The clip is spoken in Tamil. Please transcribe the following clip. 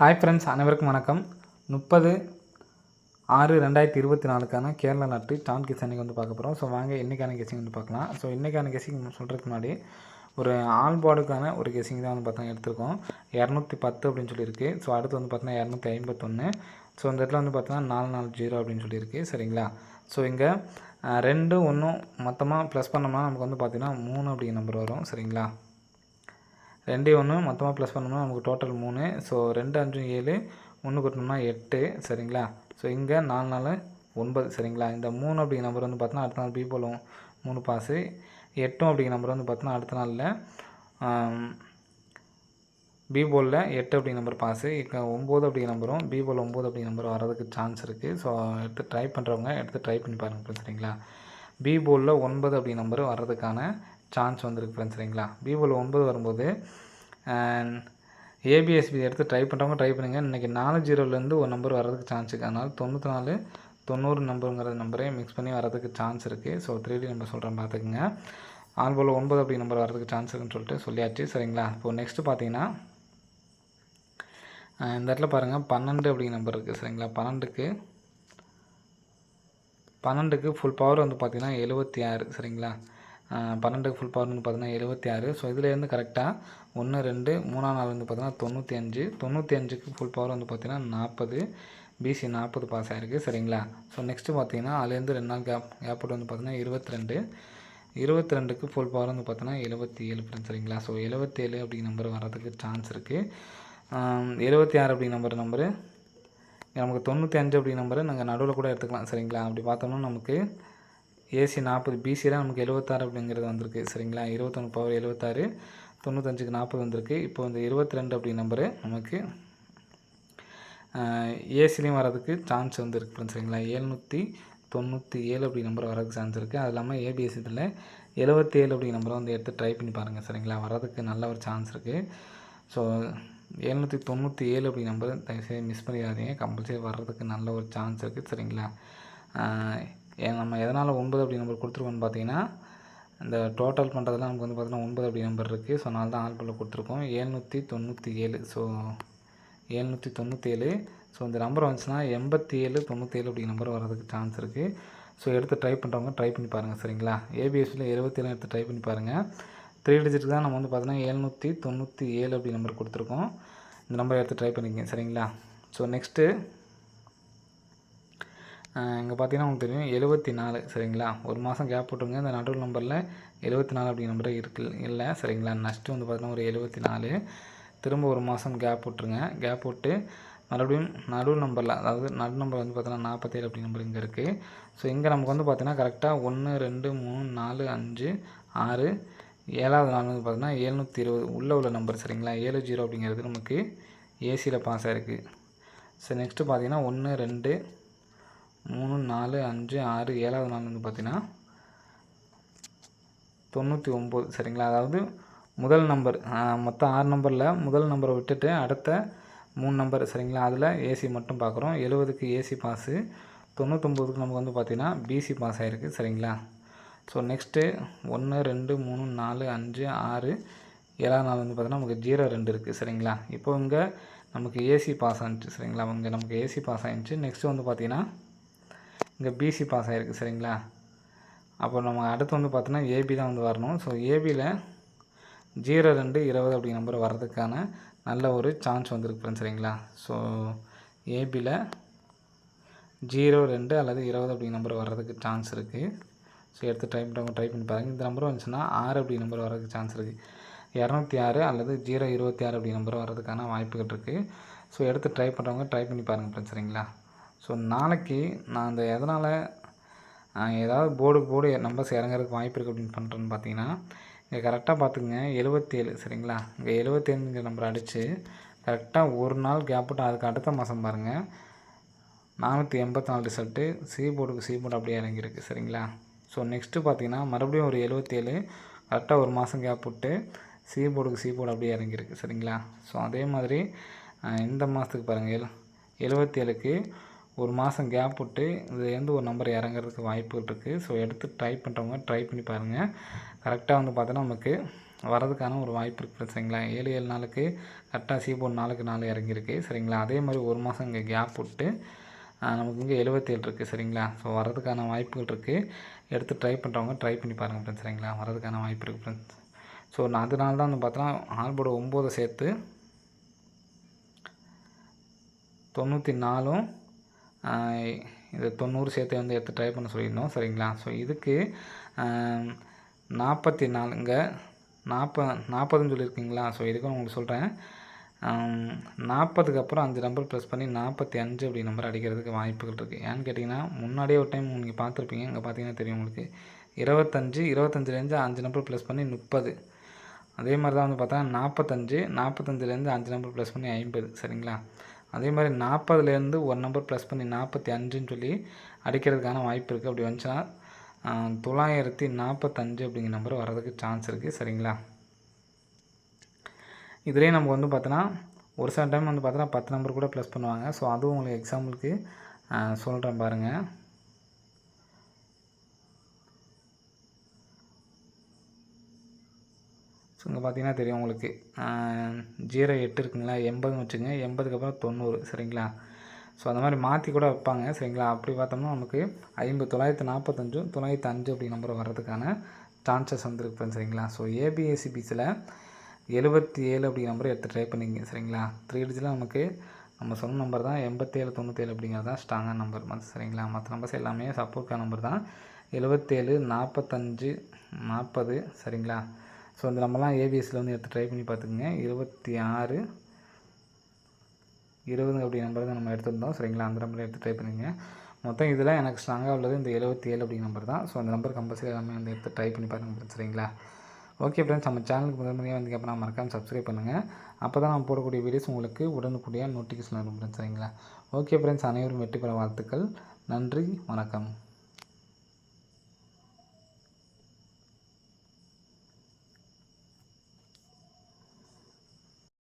ஹாய் ஃப்ரெண்ட்ஸ், அனைவருக்கும் வணக்கம். 30/6/2024க்கான கேரளா லாட்டரி டான் கெஸ்ஸிங் வந்து பார்க்க போகிறோம். ஸோ வாங்க இன்றைக்கான கெஸ்ஸிங் வந்து பார்க்கலாம். ஸோ இன்றைக்கான கெஸ்ஸிங் சொல்கிறதுக்கு முன்னாடி ஒரு ஆல் போர்டுக்கான ஒரு கெஸ்ஸிங் தான் வந்து பார்த்தா எடுத்திருக்கோம். 210 அப்படின்னு சொல்லியிருக்கு. ஸோ அடுத்து வந்து பார்த்தீங்கன்னா 251. ஸோ இந்த இடத்துல வந்து பார்த்தீங்கன்னா 440 அப்படின்னு சொல்லியிருக்கு. சரிங்களா? ஸோ இங்கே 2 1 மொத்தமாக ப்ளஸ் பண்ணோம்னா நமக்கு வந்து பார்த்திங்கன்னா 3 அப்படிங்கிற நம்பர் வரும். சரிங்களா? 2 1 மொத்தமாக ப்ளஸ் பண்ணோம்னா நமக்கு டோட்டல் 3. ஸோ 2 5 7 1 கூட்டினோம்னா 8. சரிங்களா? ஸோ இங்கே 4 4 9. சரிங்களா? இந்த 3 அப்படிங்கிற நம்பர் வந்து பார்த்தீங்கன்னா அடுத்த நாள் பி போலும் 3 பாஸு. 8 அப்படிங்கிற நம்பர் வந்து பார்த்தீங்கன்னா அடுத்த நாளில் பி போலில் 8 அப்படிங்கிற நம்பர் பாஸு. இப்போ 9 அப்படிங்கிற நம்பரும் பி போல் 9 அப்படிங்கிற நம்பர் வரதுக்கு சான்ஸ் இருக்குது. ஸோ எடுத்து ட்ரை பண்ணுறவங்க எடுத்து ட்ரை பண்ணி பாருங்கள் ஃப்ரெண்ட்ஸ். சரிங்களா? பி போலில் 9 அப்படிங்கிற நம்பர் வர்றதுக்கான சான்ஸ் வந்துருக்கு ஃப்ரெண்ட்ஸ். சரிங்களா? பி போல் 9 வரும்போது ஏபிஎஸ்பி எடுத்து ட்ரை பண்ணுறவங்க ட்ரை பண்ணுங்கள். இன்றைக்கி 40லேருந்து ஒரு நம்பர் வர்றதுக்கு சான்ஸ் இருக்குது. அதனால் 94 90 நம்பருங்கிற நம்பரே மிக்ஸ் பண்ணி வரதுக்கு சான்ஸ் இருக்குது. ஸோ 3D நம்பர் சொல்கிறேன் பார்த்துக்குங்க. ஆல் போல் 9 அப்படி நம்பர் வரதுக்கு சான்ஸ் இருக்குன்னு சொல்லிட்டு சொல்லியாச்சு. சரிங்களா? இப்போது நெக்ஸ்ட்டு பார்த்தீங்கன்னா இந்த இடத்துல பாருங்கள் 12 அப்படிங்கிற நம்பர் இருக்குது. சரிங்களா? 12க்கு ஃபுல் பவர் வந்து பார்த்திங்கன்னா 76. சரிங்களா? 12க்கு ஃபுல் பவர் வந்து பார்த்தீங்கன்னா 76. ஸோ இதுலேருந்து கரெக்டாக 1 2 3 4 வந்து பார்த்தீங்கன்னா 95. 95க்கு ஃபுல் பவர் வந்து பார்த்தீங்கன்னா 40. பிசி 40 பாஸ் ஆகிருக்கு. சரிங்களா? ஸோ நெக்ஸ்ட்டு பார்த்தீங்கன்னா அதுலேருந்து 2 நாள் கேப் வந்து பார்த்தீங்கன்னா 22. 22க்கு ஃபுல் பவர் வந்து பார்த்தீங்கன்னா 77 ஃப்ரெண்ட்ஸ். சரிங்களா? ஸோ 77 அப்படிங்கிற நம்பர் வர்றதுக்கு சான்ஸ் இருக்குது. 76 அப்படிங்கிற நம்பரு நமக்கு 95 அப்படிங்கிற நம்பரு நாங்கள் நடுவில் கூட எடுத்துக்கலாம். சரிங்களா? அப்படி பார்த்தோம்னா நமக்கு ஏசி 40 பிசியில் நமக்கு 76 அப்படிங்கிறது வந்திருக்கு. சரிங்களா? 21 பவர் 76, 95க்கு 40 வந்திருக்கு. இப்போ இந்த 22 அப்படி நம்பரு நமக்கு ஏசிலையும் வரதுக்கு சான்ஸ் வந்துருக்கு ஃப்ரெண்ட்ஸ். சரிங்களா? 797 அப்படி நம்பர் வரதுக்கு சான்ஸ் இருக்குது. அது இல்லாமல் ஏபிஎஸ் இதில் 77 அப்படி நம்பரை வந்து எடுத்து ட்ரை பண்ணி பாருங்கள். சரிங்களா? வரதுக்கு நல்ல ஒரு சான்ஸ் இருக்குது. ஸோ 797 அப்படி நம்பர் தயவுசெய்து மிஸ் பண்ணிடாதீங்க. கம்பல்சரி வர்றதுக்கு நல்ல ஒரு சான்ஸ் இருக்குது. சரிங்களா? நம்ம எதனால் 9 அப்படி நம்பர் கொடுத்துருக்கோம்னு பார்த்தீங்கன்னா இந்த டோட்டல் பண்ணுறதுலாம் நமக்கு வந்து பார்த்தீங்கன்னா 9 அப்படி நம்பர் இருக்குது. ஸோ அதனால தான் ஆல் போல் கொடுத்துருக்கோம். 797. ஸோ 797. ஸோ இந்த நம்பர் வந்துச்சுன்னா 87 97 அப்படி நம்பர் வரதுக்கு சான்ஸ் இருக்குது. ஸோ எடுத்து ட்ரை பண்ணுறவங்க ட்ரை பண்ணி பாருங்கள். சரிங்களா? ஏபிஎஸ்சியில் 77 எடுத்து ட்ரை பண்ணி பாருங்கள். 3 டிஜிட்டுக்கு தான் நம்ம வந்து பார்த்தீங்கன்னா 797 அப்படி நம்பர் கொடுத்துருக்கோம். இந்த நம்பர் எடுத்து ட்ரை பண்ணிக்கங்க. சரிங்களா? ஸோ நெக்ஸ்ட்டு இங்கே பார்த்தீங்கன்னா உங்களுக்கு தெரியும் 74. சரிங்களா? ஒரு மாதம் கேப் போட்டுருங்க. இந்த நடுவில் நம்பரில் 74 அப்படி நம்பர் இல்லை. சரிங்களா? நெக்ஸ்ட்டு வந்து பார்த்தீங்கன்னா ஒரு 74. திரும்ப ஒரு மாதம் கேப் போட்டுருங்க. கேப் போட்டு மறுபடியும் நடுவு நம்பரில், அதாவது நடு நம்பர் வந்து பார்த்தீங்கன்னா 47 அப்படி நம்பர் இங்கே இருக்குது. ஸோ இங்கே நமக்கு வந்து பார்த்தீங்கன்னா கரெக்டாக 1 2 3 4 5 6 7வது நாள் வந்து பார்த்தீங்கன்னா 720 உள்ள நம்பர். சரிங்களா? 70 அப்படிங்கிறது நமக்கு ஏசியில் பாஸ் ஆகிருக்கு. ஸோ நெக்ஸ்ட்டு பார்த்தீங்கன்னா 1 2 3 4 5 6 7வது நாள் வந்து பார்த்தீங்கன்னா 99. சரிங்களா? அதாவது முதல் நம்பர் மொத்தம் 6 நம்பரில் முதல் நம்பரை விட்டுட்டு அடுத்த 3 நம்பர். சரிங்களா? அதில் ஏசி மட்டும் பார்க்குறோம். 70க்கு ஏசி பாஸு, 99க்கு நமக்கு வந்து பார்த்திங்கன்னா பிசி பாஸ் ஆகிருக்கு. சரிங்களா? ஸோ நெக்ஸ்ட்டு 1 2 3 4 5 6 7வது நாள் வந்து பார்த்தீங்கன்னா நமக்கு 02 இருக்குது. சரிங்களா? இப்போ இங்கே நமக்கு ஏசி பாஸ் ஆகிடுச்சு. சரிங்களா? இங்கே நமக்கு ஏசி பாஸ் ஆகிடுச்சு. நெக்ஸ்ட்டு வந்து பார்த்திங்கன்னா இங்கே பிசி பாஸ் ஆகிருக்கு. சரிங்களா? அப்போ நம்ம அடுத்து வந்து பார்த்தோன்னா ஏபி தான் வந்து வரணும். ஸோ ஏபியில் 02 20 அப்படி நம்பர் வர்றதுக்கான நல்ல ஒரு சான்ஸ் வந்துருக்கு ஃப்ரெண்ட்ஸ். சரிங்களா? ஸோ ஏபியில் 02 அல்லது 20 அப்படி நம்பர் வர்றதுக்கு சான்ஸ் இருக்குது. ஸோ எடுத்து ட்ரை பண்ணுறவங்க ட்ரை பண்ணி பாருங்கள். இந்த நம்பர் வந்துச்சுன்னா 6 அப்படி நம்பர் வர்றதுக்கு சான்ஸ் இருக்குது. 206 அல்லது 026 அப்படி நம்பர் வர்றதுக்கான வாய்ப்புகள் இருக்குது. ஸோ எடுத்து ட்ரை பண்ணுறவங்க ட்ரை பண்ணி பாருங்கள் ஃப்ரெண்ட்ஸ். சரிங்களா? ஸோ நாளைக்கு நான் அந்த எதனால் ஏதாவது போர்டு நம்பர்ஸ் இறங்குறதுக்கு வாய்ப்பு இருக்குது அப்படின்னு பண்ணுறேன்னு பார்த்தீங்கன்னா இங்கே கரெக்டாக பார்த்துக்குங்க 77. சரிங்களா? இங்கே 77ங்கிற நம்பர் அடித்து கரெக்டாக ஒரு நாள் கேப் விட்டு அதுக்கு அடுத்த மாதம் பாருங்கள் 484 ரிசல்ட்டு சி போர்டு அப்படியே இறங்கியிருக்கு. சரிங்களா? ஸோ நெக்ஸ்ட்டு பார்த்தீங்கன்னா மறுபடியும் ஒரு 77 கரெக்டாக ஒரு மாதம் கேப் விட்டு சி போர்டு அப்படியே இறங்கியிருக்கு. சரிங்களா? ஸோ அதே மாதிரி இந்த மாதத்துக்கு பாருங்கள் 77க்கு ஒரு மாதம் கேப் விட்டு இதுலேருந்து ஒரு நம்பர் இறங்குறதுக்கு வாய்ப்புகள் இருக்குது. ஸோ எடுத்து ட்ரை பண்ணுறவங்க ட்ரை பண்ணி பாருங்கள். கரெக்டாக வந்து பார்த்தோன்னா நமக்கு வரதுக்கான ஒரு வாய்ப்பு இருக்குது சரிங்களா. 7 நாளுக்கு கரெக்டாக C-board 4க்கு 4 இறங்கியிருக்கு சரிங்களா. அதே மாதிரி ஒரு மாதம் இங்கே கேப் விட்டு நமக்கு இங்கே 77 இருக்குது சரிங்களா. ஸோ வரதுக்கான வாய்ப்புகள் இருக்குது. எடுத்து ட்ரை பண்ணுறவங்க ட்ரை பண்ணி பாருங்கள் ஃப்ரெண்ட்ஸ் சரிங்களா. வரதுக்கான வாய்ப்பு இருக்குது ஃப்ரெண்ட்ஸ். ஸோ நான் அதனால தான் வந்து பார்த்தோன்னா ஆல்போர்டு 9 சேர்த்து 94ம் இது 90 சேர்த்து வந்து எடுத்து ட்ரை பண்ண சொல்லியிருந்தோம் சரிங்களா. ஸோ இதுக்கு 44 இங்கே 40ன்னு சொல்லியிருக்கீங்களா. ஸோ இதுக்கும் உங்களுக்கு சொல்கிறேன். 40க்கு அப்புறம் 5 நம்பர் ப்ரெஸ் பண்ணி 45 அப்படி நம்பர் அடிக்கிறதுக்கு வாய்ப்புகள் இருக்குது. ஏன்னு கேட்டிங்கன்னா முன்னாடியே ஒரு டைம் நீங்கள் பார்த்துருப்பீங்க. இங்கே பார்த்தீங்கன்னா தெரியும் உங்களுக்கு 25லேருந்து 5 நம்பர் ப்ளஸ் பண்ணி 30. அதே மாதிரி தான் வந்து பார்த்தா 45லேருந்து 5 நம்பர் ப்ளஸ் பண்ணி 50 சரிங்களா. அதே மாதிரி 40லேருந்து ஒரு நம்பர் ப்ளஸ் பண்ணி 45ன்னு சொல்லி அடிக்கிறதுக்கான வாய்ப்பு இருக்குது. அப்படி வந்துச்சுன்னா 945 அப்படிங்கிற நம்பர் வர்றதுக்கு சான்ஸ் இருக்குது சரிங்களா. இதிலே நமக்கு வந்து பார்த்தோன்னா ஒரு சில டைம் வந்து பார்த்தோன்னா 10 நம்பர் கூட ப்ளஸ் பண்ணுவாங்க. ஸோ அதுவும் உங்களுக்கு எக்ஸாம்பிளுக்கு சொல்கிறேன் பாருங்கள். ஸோ இங்கே பார்த்தீங்கன்னா தெரியும் உங்களுக்கு 08 இருக்குங்களா, 80ன்னு வச்சுங்க. 80க்கு அப்புறம் 90 சரிங்களா. ஸோ அந்த மாதிரி மாற்றி கூட வைப்பாங்க சரிங்களா. அப்படி பார்த்தோம்னா நமக்கு 945 905 அப்படி நம்பர் வர்றதுக்கான சான்சஸ் வந்துருக்கு ஃப்ரெண்ட்ஸ் சரிங்களா. ஸோ ஏபிஎஸ்சிபிஸில் 77 அப்படி நம்பர் எடுத்து ட்ரை பண்ணிங்க சரிங்களா. 3 டிஜிட்டில் நமக்கு நம்ம சொன்ன நம்பர் தான் 87 97 அப்படிங்கிறது தான் ஸ்ட்ராங்கான நம்பர் சரிங்களா. மற்ற நம்பர்ஸ் எல்லாமே சப்போர்ட்டான நம்பர் தான். 77 45 40 சரிங்களா. ஸோ இந்த நம்பர்லாம் ஏபிஎஸ்சியில் வந்து எடுத்து ட்ரை பண்ணி பார்த்துக்குங்க. 26 20 அப்படி நம்பர் தான் நம்ம எடுத்துருந்தோம் சரிங்களா. அந்த நம்பரை எடுத்து ட்ரை பண்ணிங்க. மொத்தம் இதில் எனக்கு ஸ்ட்ராங்காக உள்ளது இந்த 77 அப்படிங்கிற நம்பர் தான். ஸோ அந்த நம்பர் கம்பல்சரி எல்லாமே வந்து எடுத்து ட்ரை பண்ணி பாருங்கள் சரிங்களா. ஓகே ஃப்ரெண்ட்ஸ், நம்ம சேனலுக்கு முதன்முறையாக வந்து அப்புறம் மறக்காமல் சப்ஸ்கிரைப் பண்ணுங்கள். அப்போ தான் நான் போடக்கூடிய வீடியோஸ் உங்களுக்கு உடனுக்குடியாக நோட்டிஃபிகேஷன் வரும் ஃப்ரெண்ட்ஸ் சரிங்களா. ஓகே ஃப்ரெண்ட்ஸ், அனைவரும் வெற்றி பெற வாழ்த்துக்கள். நன்றி, வணக்கம்.